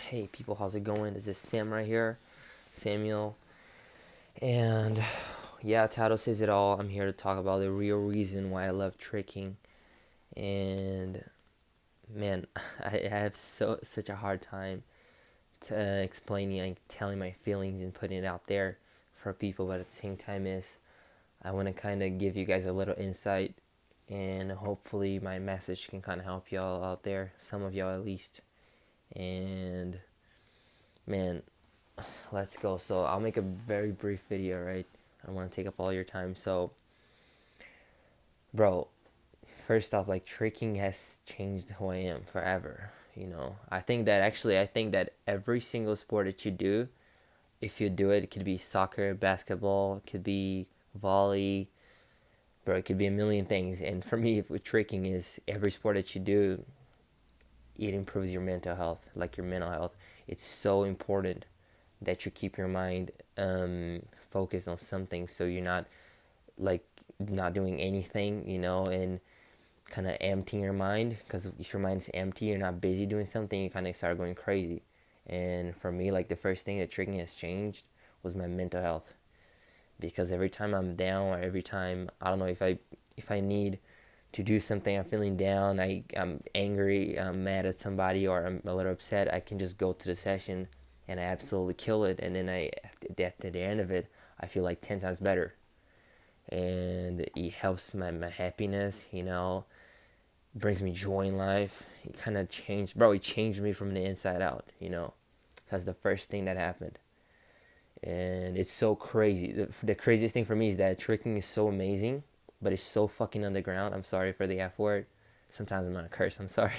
Hey people, how's it going? This is Sam right here, Samuel. And yeah, title says it all. I'm here to talk about the real reason why I love tricking. And man, I have such a hard time to explaining and telling my feelings and putting it out there for people. But at the same time, is I want to kind of give you guys a little insight, and hopefully my message can kind of help y'all out there, some of y'all at least. And man, let's go. So I'll make a very brief video, right? I don't want to take up all your time. So, bro, first off, like tricking has changed who I am forever. I think that every single sport that you do, if you do it, it could be soccer, basketball, it could be volley, bro, it could be a million things. And for me, with tricking is every sport that you do, it improves your mental health, like your mental health. It's so important that you keep your mind focused on something, so you're not like not doing anything, and kind of emptying your mind. Because if your mind's empty, you're not busy doing something, you kind of start going crazy. And for me, like the first thing that tricking has changed was my mental health. Because every time I'm down, or every time I don't know, if I need to do something, I'm feeling down, I'm angry, I'm mad at somebody, or I'm a little upset, I can just go to the session and I absolutely kill it. And then at the end of it, I feel like 10 times better. And it helps my happiness, brings me joy in life. It kind of changed, bro, it changed me from the inside out, That's the first thing that happened. And it's so crazy. The craziest thing for me is that tricking is so amazing, but it's so fucking underground. I'm sorry for the F word. Sometimes I'm gonna curse. I'm sorry.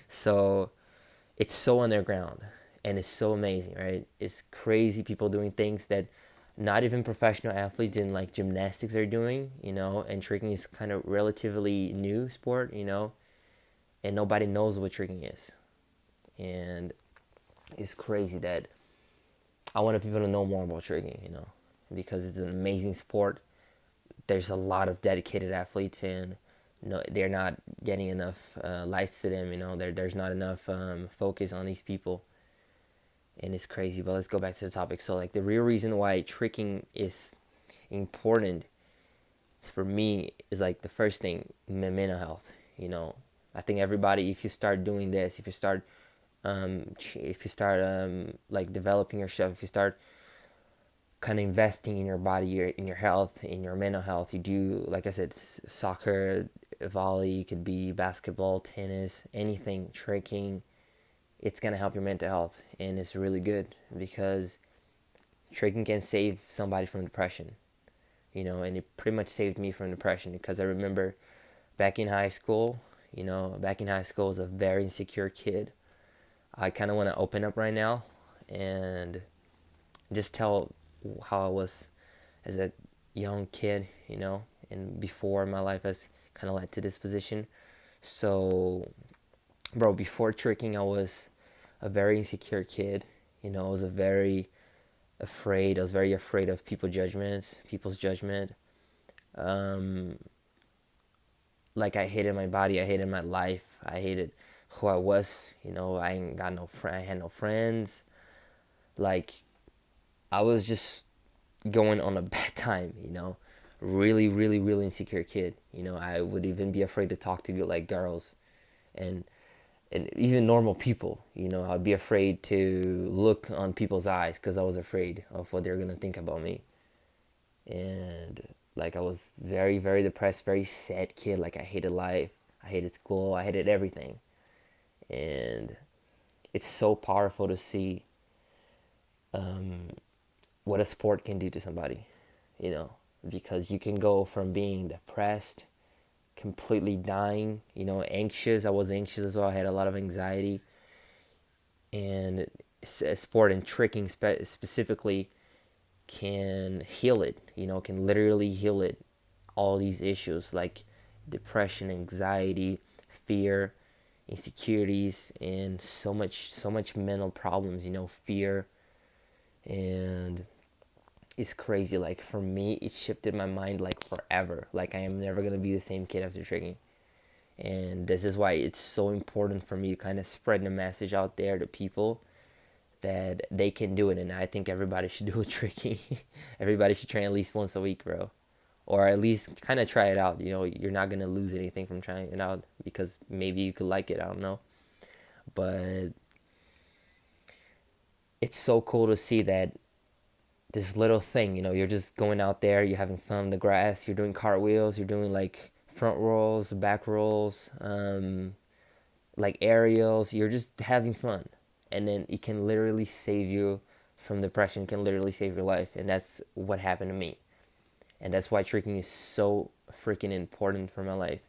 So it's so underground and it's so amazing, right? It's crazy people doing things that not even professional athletes in like gymnastics are doing, and tricking is kind of relatively new sport, and nobody knows what tricking is. And it's crazy that I wanted people to know more about tricking, because it's an amazing sport. There's a lot of dedicated athletes, and no, they're not getting enough lights to them. There's not enough focus on these people, and it's crazy. But let's go back to the topic. So, like the real reason why tricking is important for me is like the first thing, mental health. I think everybody, if you start doing this, if you start like developing yourself, if you start kind of investing in your body, in your health, in your mental health. You do, like I said, soccer, volley, it could be basketball, tennis, anything, trekking. It's gonna help your mental health, and it's really good because trekking can save somebody from depression. And it pretty much saved me from depression because I remember back in high school. Back in high school, I was a very insecure kid. I kind of want to open up right now and just tell how I was as a young kid, and before my life has kind of led to this position. So, bro, before tricking, I was a very insecure kid. I was I was very afraid of people's judgment. Um, like I hated my body, I hated my life, I hated who I was. I ain't got no friend, I had no friends. Like I was just going on a bad time, really, really, really insecure kid. I would even be afraid to talk to like girls and and even normal people. I'd be afraid to look on people's eyes because I was afraid of what they're gonna think about me. And like I was very, very depressed, very sad kid. Like I hated life, I hated school, I hated everything. And it's so powerful to see um, what a sport can do to somebody, you know, because you can go from being depressed, completely dying, anxious. I was anxious as well. I had a lot of anxiety, and sport and tricking specifically can heal it, can literally heal it. All these issues like depression, anxiety, fear, insecurities, and so much mental problems, fear. And it's crazy. Like for me, it shifted my mind like forever. Like I am never gonna be the same kid after tricking. And this is why it's so important for me to kind of spread the message out there to people, that they can do it, and I think everybody should do it tricky. Everybody should train at least once a week, bro, or at least kind of try it out. You know, you're not gonna lose anything from trying it out because maybe you could like it. I don't know, but it's so cool to see that this little thing. You know, you're just going out there, you're having fun in the grass, you're doing cartwheels, you're doing like front rolls, back rolls, like aerials. You're just having fun, and then it can literally save you from depression. It can literally save your life, and that's what happened to me. And that's why tricking is so freaking important for my life,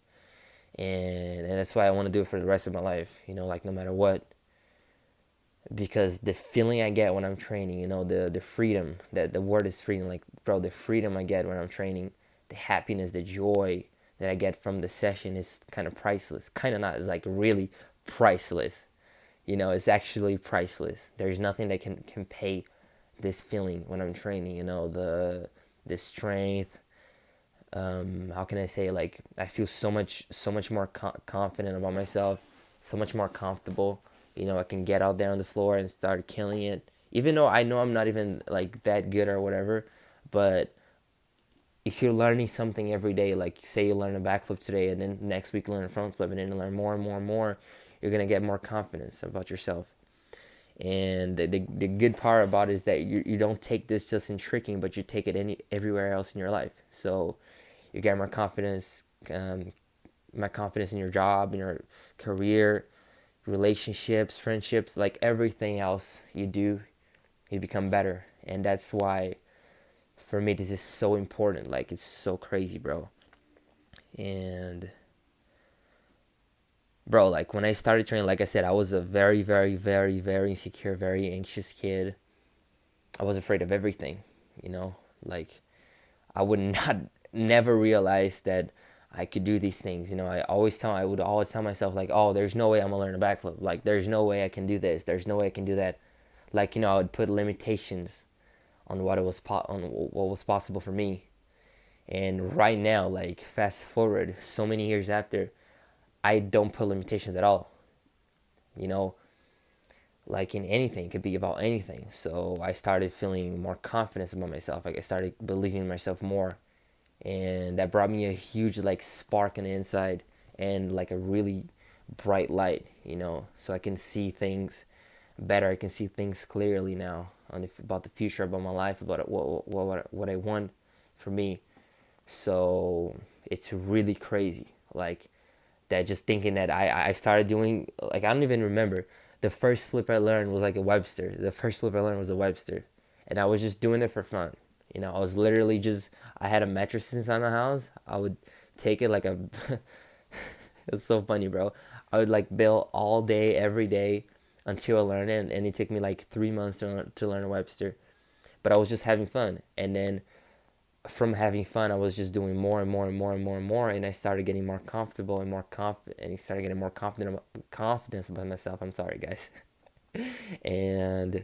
and that's why I want to do it for the rest of my life. You know, like no matter what, because the feeling I get when I'm training, you know, the freedom, that the word is freedom, like bro, the freedom I get when I'm training, the happiness, the joy that I get from the session is kind of priceless. Kind of not, it's like really priceless. You know, it's actually priceless. There's nothing that can pay this feeling when I'm training. You know, the strength. How can I say, like I feel so much more confident about myself, so much more comfortable. You know, I can get out there on the floor and start killing it, even though I know I'm not even like that good or whatever. But if you're learning something every day, like say you learn a backflip today and then next week learn a front flip and then you learn more and more and more, you're gonna get more confidence about yourself. And the good part about it is that you don't take this just in tricking, but you take it everywhere else in your life. So you get more confidence in your job, in your career, relationships, friendships, like everything else you do, you become better. And that's why for me this is so important. Like it's so crazy, bro. And bro, like when I started training, like I said, I was a very, very, very, very insecure, very anxious kid. I was afraid of everything, you know, like I would not never realize that I could do these things. You know, I would always tell myself like, oh, there's no way I'm gonna learn a backflip. Like, there's no way I can do this. There's no way I can do that. Like, you know, I would put limitations on what was possible for me. And right now, like fast forward so many years after, I don't put limitations at all. You know, like in anything, it could be about anything. So I started feeling more confidence about myself. Like I started believing in myself more, and that brought me a huge like spark on the inside and like a really bright light, you know, so I can see things better. I can see things clearly now about the future, about my life, about what I want for me. So it's really crazy, like that. Just thinking that I started doing, like, I don't even remember the first flip I learned was like a Webster. The first flip I learned was a Webster, and I was just doing it for fun. You know, I was literally just, I had a mattress inside my house. I would take it like a it's so funny, bro. I would like build all day every day until I learned it, and it took me like 3 months to learn a Webster. But I was just having fun, and then from having fun, I was just doing more and more and more and more and more, and I started getting more comfortable and more confident, and I started getting more confidence about myself. I'm sorry, guys. And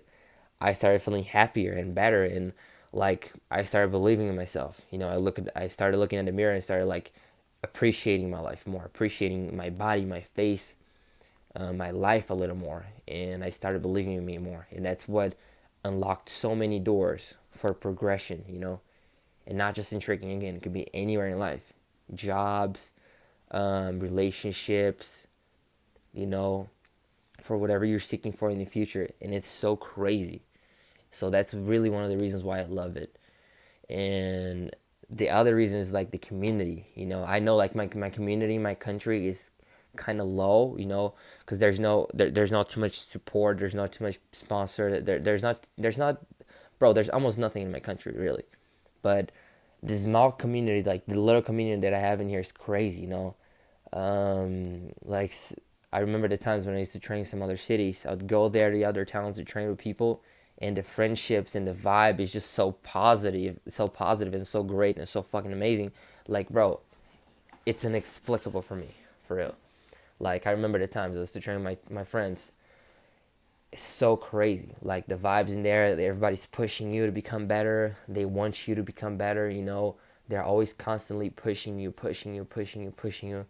I started feeling happier and better, and like I started believing in myself. You know, I started looking in the mirror and started like appreciating my life more, appreciating my body, my face, my life a little more, and I started believing in me more, and that's what unlocked so many doors for progression. You know, and not just in tricking. Again, it could be anywhere in life, jobs, relationships, you know, for whatever you're seeking for in the future. And it's so crazy. So that's really one of the reasons why I love it. And the other reason is like the community. You know, I know like my community, my country is kind of low, you know, because there's not too much support. There's not too much sponsor. There's not, bro, there's almost nothing in my country really. But the small community, like the little community that I have in here is crazy, you know. Like I remember the times when I used to train some other cities. I would go there to other towns to train with people, and the friendships and the vibe is just so positive and so great and so fucking amazing. Like, bro, it's inexplicable for me, for real. Like I remember the times I used to train my friends. It's so crazy. Like the vibes in there, everybody's pushing you to become better. They want you to become better, you know. They're always constantly pushing you, pushing you, pushing you, pushing you.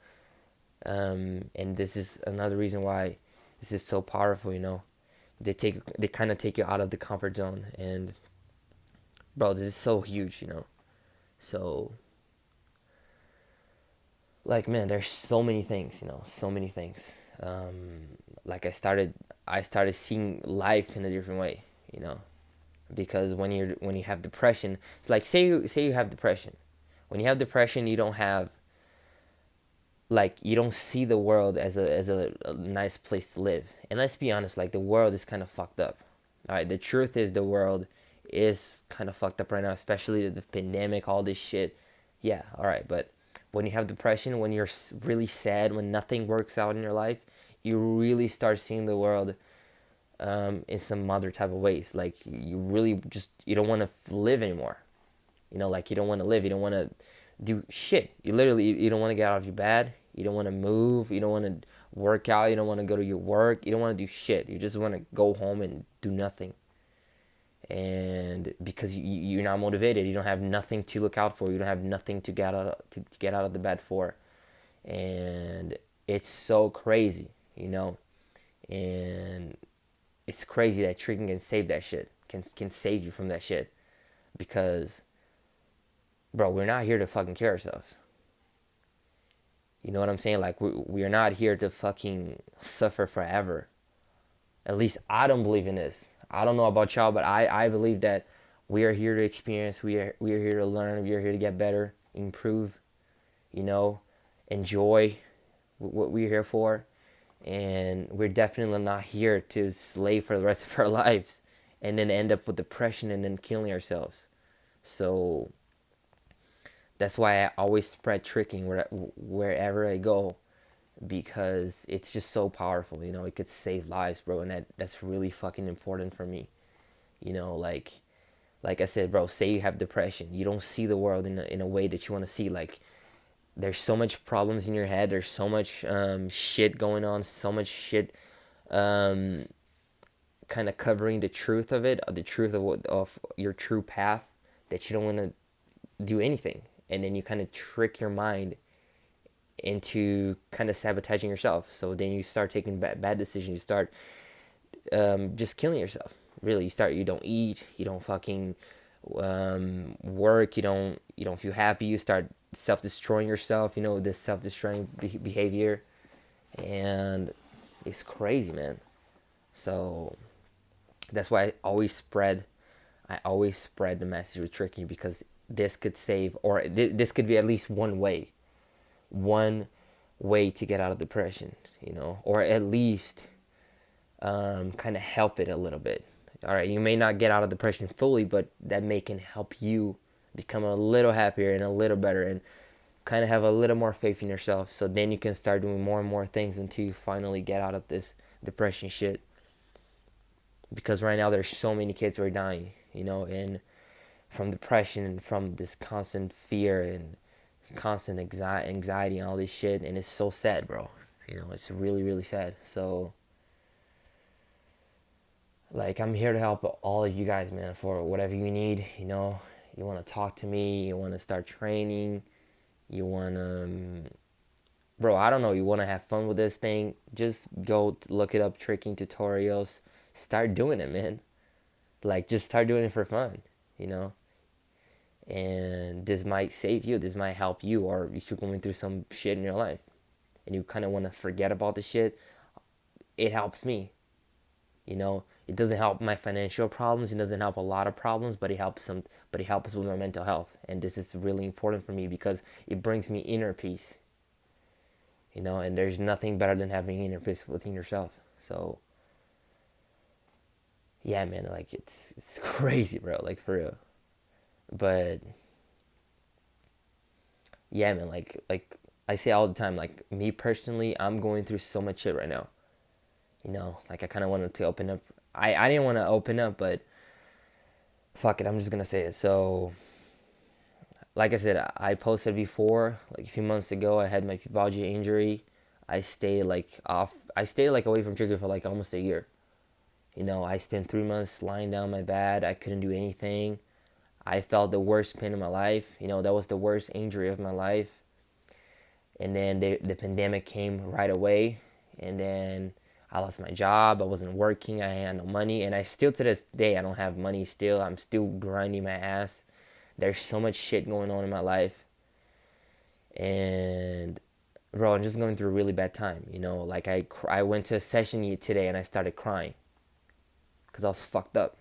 And this is another reason why this is so powerful, you know. They kind of take you out of the comfort zone. And bro, this is so huge, So like, man, there's so many things, so many things. Like I started seeing life in a different way, because when you have depression, it's like, say you have depression. When you have depression, you don't have, like, you don't see the world as a nice place to live. And let's be honest, like, the world is kind of fucked up. All right, the truth is the world is kind of fucked up right now, especially the pandemic, all this shit. Yeah, all right, but when you have depression, when you're really sad, when nothing works out in your life, you really start seeing the world in some other type of ways. Like, you really just, you don't want to live anymore. Like, you don't want to live. You don't want to do shit. You don't want to get out of your bed. You don't want to move. You don't want to work out. You don't want to go to your work. You don't want to do shit. You just want to go home and do nothing. And because you're not motivated, you don't have nothing to look out for. You don't have nothing to get out of the bed for. And it's so crazy, And it's crazy that tricking can save that shit. Can save you from that shit. Because, bro, we're not here to fucking kill ourselves. You know what I'm saying? Like, we're not here to fucking suffer forever. At least I don't believe in this. I don't know about y'all, but I believe that we are here to experience. We are here to learn. We are here to get better, improve, enjoy what we're here for. And we're definitely not here to slave for the rest of our lives and then end up with depression and then killing ourselves. So that's why I always spread tricking wherever I go, because it's just so powerful. It could save lives, bro, and that's really fucking important for me. Like I said, bro, say you have depression, you don't see the world in a way that you want to see. Like, there's so much problems in your head. There's so much shit going on. So much shit, kind of covering the truth of it, the truth of your true path, that you don't want to do anything. And then you kind of trick your mind into kind of sabotaging yourself. So then you start taking bad decisions. You start just killing yourself. Really, you don't eat. You don't fucking work. You don't feel happy. You start self-destroying yourself. This self-destroying behavior, and it's crazy, man. So that's why I always spread the message with tricking, because this could save, or this could be at least one way to get out of depression, or at least kind of help it a little bit. All right, you may not get out of depression fully, but that can help you become a little happier and a little better, and kind of have a little more faith in yourself. So then you can start doing more and more things until you finally get out of this depression shit. Because right now there's so many kids who are dying, and from depression and from this constant fear and constant anxiety and all this shit. And it's so sad, bro. It's really, really sad. So, like, I'm here to help all of you guys, man, for whatever you need. You want to talk to me, you want to start training, you want to, bro, I don't know, you want to have fun with this thing, just go look it up, tricking tutorials, start doing it, man. Like, just start doing it for fun, and this might save you, this might help you. Or if you're going through some shit in your life and you kind of want to forget about the shit, it helps me. It doesn't help my financial problems, it doesn't help a lot of problems, but it helps with my mental health. And this is really important for me because it brings me inner peace. And there's nothing better than having inner peace within yourself. So yeah, man, like, it's crazy, bro, like, for real. But yeah, man, like I say all the time, like, me personally, I'm going through so much shit right now. Like, I kind of wanted to open up. I didn't want to open up, but fuck it, I'm just gonna say it. So, like I said, I posted before, like, a few months ago, I had my pubalgia injury. I stayed away from trigger for like almost a year. I spent 3 months lying down my bed. I couldn't do anything. I felt the worst pain in my life. That was the worst injury of my life. And then the pandemic came right away. And then I lost my job. I wasn't working. I had no money, and I still to this day I don't have money. Still, I'm still grinding my ass. There's so much shit going on in my life, and bro, I'm just going through a really bad time. Like I went to a session today and I started crying because I was fucked up.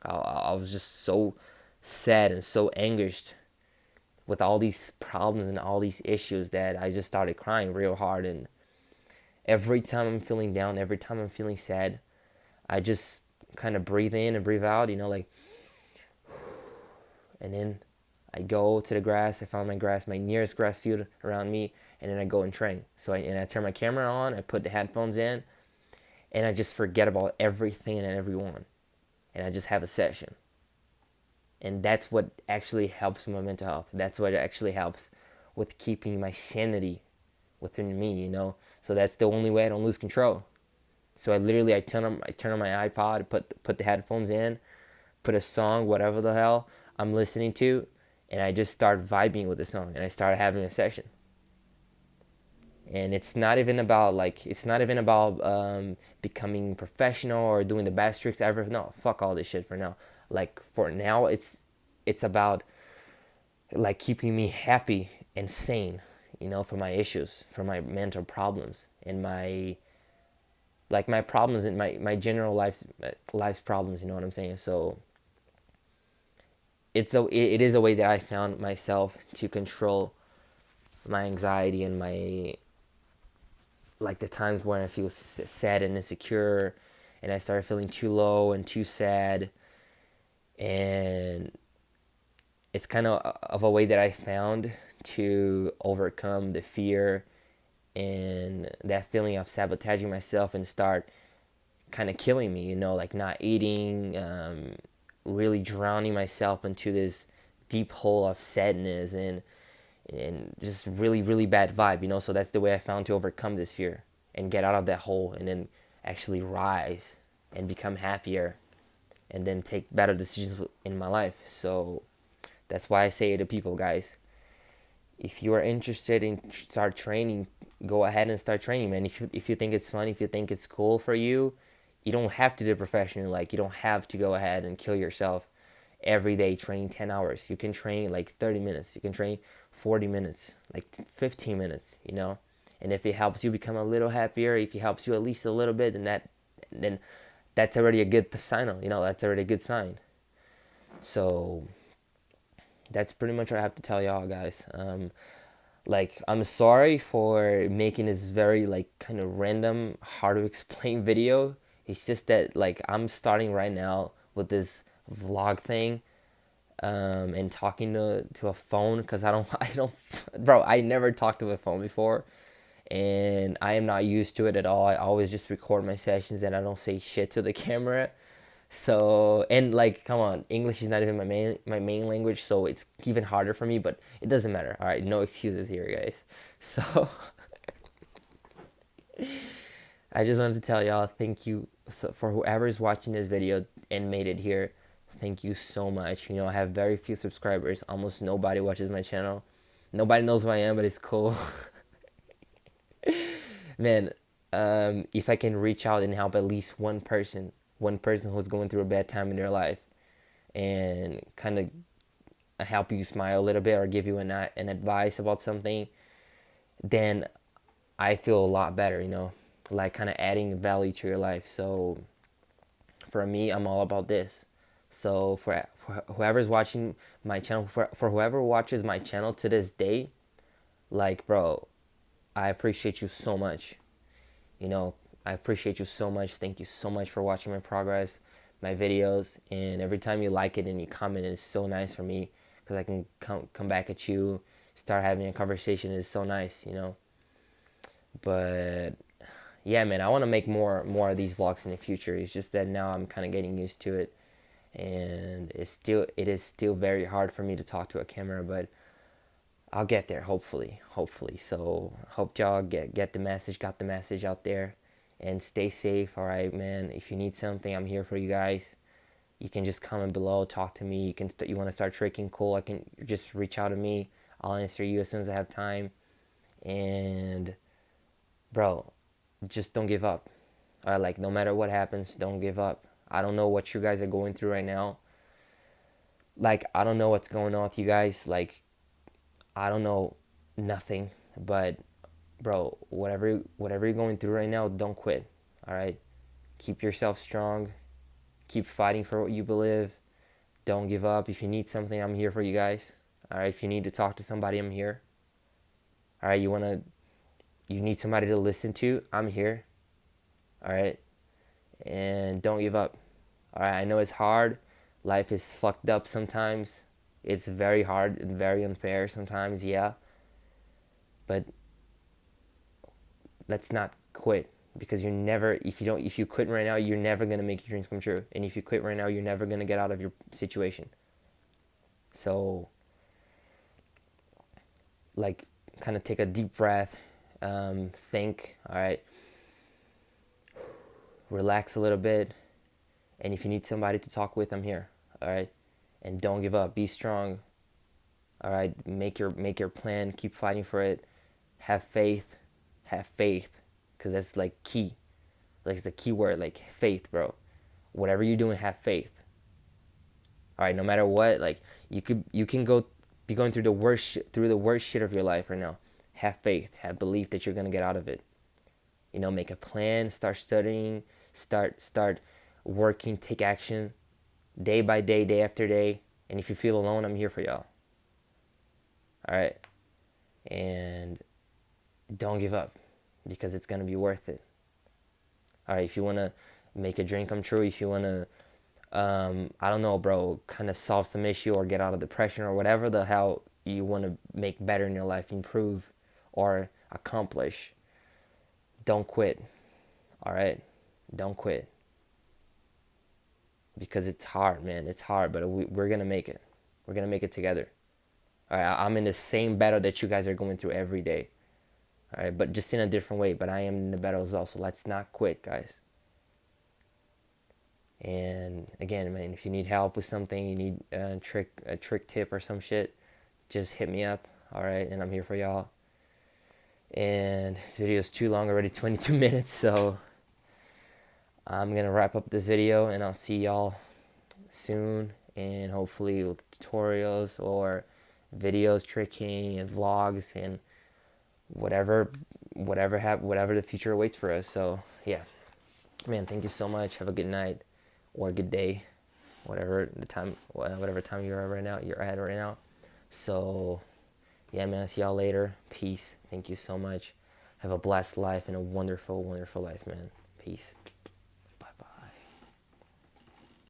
I was just so sad and so anguished with all these problems and all these issues that I just started crying real hard. And every time I'm feeling down, every time I'm feeling sad, I just kind of breathe in and breathe out, like, and then I go to the grass. I found my grass, my nearest grass field around me, and then I go and train. I turn my camera on, I put the headphones in, and I just forget about everything and everyone, and I just have a session. And that's what actually helps my mental health. That's what actually helps with keeping my sanity within me. So that's the only way I don't lose control. So I turn on my iPod, put the headphones in, put a song, whatever the hell I'm listening to, and I just start vibing with the song, and I start having a session. And it's not even about becoming professional or doing the best tricks ever. No, fuck all this shit for now. Like for now, it's about like keeping me happy and sane, for my issues, for my mental problems, and my problems and my general life's problems. You know what I'm saying? So it is a way that I found myself to control my anxiety and my, like, the times where I feel sad and insecure, and I started feeling too low and too sad. And it's kind of a way that I found to overcome the fear and that feeling of sabotaging myself and start kind of killing me, like not eating, really drowning myself into this deep hole of sadness and just really, really bad vibe. So that's the way I found to overcome this fear and get out of that hole, and then actually rise and become happier, and then take better decisions in my life. So that's why I say to people, guys, if you are interested in start training, go ahead and start training, man. If you think it's fun, if you think it's cool for you, you don't have to do it professionally. Like, you don't have to go ahead and kill yourself every day training 10 hours. You can train like 30 minutes. You can train 40 minutes, like 15 minutes, And if it helps you become a little happier, if it helps you at least a little bit, then that's already a good sign. That's already a good sign. So that's pretty much what I have to tell y'all, guys. Like, I'm sorry for making this very, like, kind of random, hard to explain video. It's just that, like, I'm starting right now with this vlog thing, and talking to a phone, because I don't, bro, I never talked to a phone before, and I am not used to it at all. I always just record my sessions, and I don't say shit to the camera. So, and like, come on, English is not even my main language, so it's even harder for me, but it doesn't matter. All right, no excuses here, guys. So, I just wanted to tell y'all thank you, for whoever's watching this video and made it here. Thank you so much. I have very few subscribers. Almost nobody watches my channel. Nobody knows who I am, but it's cool. Man, if I can reach out and help at least one person who's going through a bad time in their life, and kind of help you smile a little bit or give you an advice about something, then I feel a lot better, like kind of adding value to your life. So for me, I'm all about this. So for whoever's watching my channel, for whoever watches my channel to this day, like, bro, I appreciate you so much. I appreciate you so much. Thank you so much for watching my progress, my videos, and every time you like it and you comment, it's so nice for me, because I can come back at you, start having a conversation. It's so nice, But yeah, man, I want to make more of these vlogs in the future. It's just that now I'm kind of getting used to it, and it is still very hard for me to talk to a camera, but I'll get there, hopefully. So hope y'all get the message, got the message out there, and stay safe. All right, man. If you need something, I'm here for you guys. You can just comment below, talk to me. You want to start tricking, cool. I can just reach out to me. I'll answer you as soon as I have time. And bro, just don't give up. All right, like no matter what happens, don't give up. I don't know what you guys are going through right now. Like I don't know what's going on with you guys. Like I don't know nothing, but bro, whatever you're going through right now, don't quit. All right? Keep yourself strong. Keep fighting for what you believe. Don't give up. If you need something, I'm here for you guys. All right? If you need to talk to somebody, I'm here. All right? You need somebody to listen to, I'm here. All right? And don't give up. All right? I know it's hard. Life is fucked up sometimes. It's very hard and very unfair sometimes, yeah. But let's not quit, because you're never, if you quit right now, you're never going to make your dreams come true. And if you quit right now, you're never going to get out of your situation. So like kind of take a deep breath, think, all right, relax a little bit, and if you need somebody to talk with, I'm here. All right? And don't give up. Be strong. All right? Make your plan, keep fighting for it. Have faith. Have faith, cuz that's like key. Like it's the key word, like faith, bro. Whatever you're doing, have faith. All right, no matter what, like you can be going through the worst shit of your life right now. Have faith, have belief that you're going to get out of it. Make a plan, start studying, start working, take action day by day, day after day. And if you feel alone, I'm here for y'all. All right? And don't give up, because it's going to be worth it. All right, if you want to make a dream come true, if you want to I don't know, bro, kind of solve some issue or get out of depression or whatever the hell you want to make better in your life, improve or accomplish, don't quit. All right? Don't quit. Because it's hard, man. It's hard, but we're going to make it. We're going to make it together. All right? I'm in the same battle that you guys are going through every day. All right? But just in a different way. But I am in the battle as well. So let's not quit, guys. And again, man, if you need help with something, you need a trick tip or some shit, just hit me up. All right? And I'm here for y'all. And this video is too long already, 22 minutes. So I'm going to wrap up this video, and I'll see y'all soon. And hopefully with tutorials or videos, tricking, and vlogs, and whatever the future awaits for us. So yeah, man, thank you so much. Have a good night or a good day, whatever time you're at right now. So yeah, man, I'll see y'all later. Peace. Thank you so much. Have a blessed life and a wonderful, wonderful life, man. Peace.